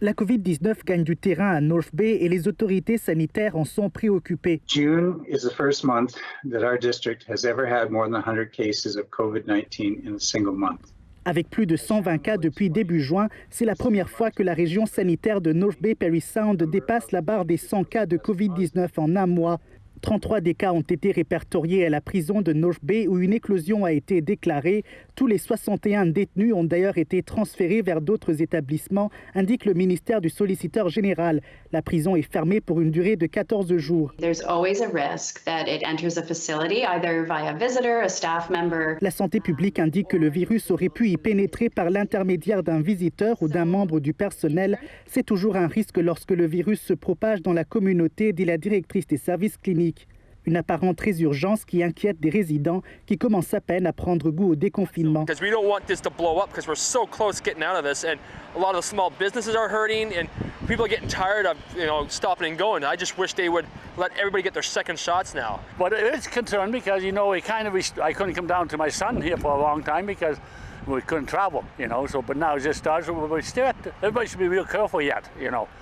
La COVID-19 gagne du terrain à North Bay et les autorités sanitaires en sont préoccupées. June is the first month that our district has ever had more than 100 cases of COVID-19 in a single month. Avec plus de 120 cas depuis début juin, c'est la première fois que la région sanitaire de North Bay Parry Sound dépasse la barre des 100 cas de COVID-19 en un mois. 33 des cas ont été répertoriés à la prison de North Bay où une éclosion a été déclarée. Tous les 61 détenus ont d'ailleurs été transférés vers d'autres établissements, indique le ministère du solliciteur général. La prison est fermée pour une durée de 14 jours. There's always a risk that it enters a facility either via a visitor, a staff member. La santé publique indique que le virus aurait pu y pénétrer par l'intermédiaire d'un visiteur ou d'un membre du personnel. C'est toujours un risque lorsque le virus se propage dans la communauté, dit la directrice des services cliniques. Une apparente résurgence qui inquiète des résidents qui commencent à peine à prendre goût au déconfinement. Because we don't want this to blow up because we're so close getting out of this and a lot of the small businesses are hurting and people are getting tired of, stopping and going. I just wish they would let everybody get their second shots now. But it's concerned because, I couldn't come down to my son here for a long time because we couldn't travel, so but now it just starts, everybody should be real careful yet,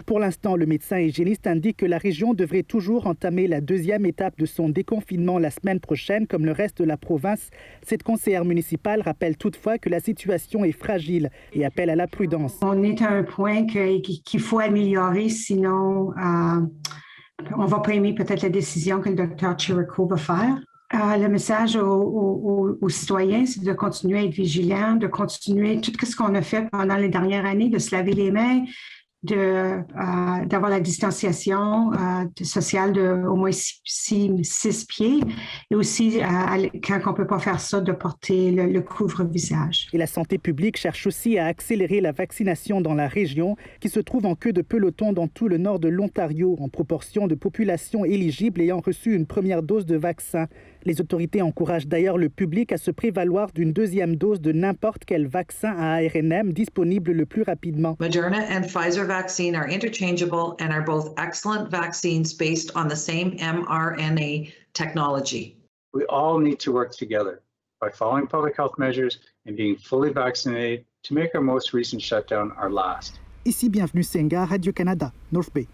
Pour l'instant, le médecin hygiéniste indique que la région devrait toujours entamer la deuxième étape de son déconfinement la semaine prochaine, comme le reste de la province. Cette conseillère municipale rappelle toutefois que la situation est fragile et appelle à la prudence. On est à un point qu'il faut améliorer, sinon on ne va pas aimer peut-être la décision que le Dr. Chirico va faire. Le message aux citoyens, c'est de continuer à être vigilants, de continuer tout ce qu'on a fait pendant les dernières années, de se laver les mains, d'avoir la distanciation sociale de au moins 6 pieds et aussi, quand on ne peut pas faire ça, de porter le couvre-visage. Et la santé publique cherche aussi à accélérer la vaccination dans la région qui se trouve en queue de peloton dans tout le nord de l'Ontario en proportion de population éligible ayant reçu une première dose de vaccin. Les autorités encouragent d'ailleurs le public à se prévaloir d'une deuxième dose de n'importe quel vaccin à ARNM disponible le plus rapidement. Moderna and Pfizer vaccine are interchangeable and are both excellent vaccines based on the same mRNA technology. We all need to work together by following public health measures and being fully vaccinated to make our most recent shutdown our last. Ici, bienvenue Senga, Radio-Canada, North Bay.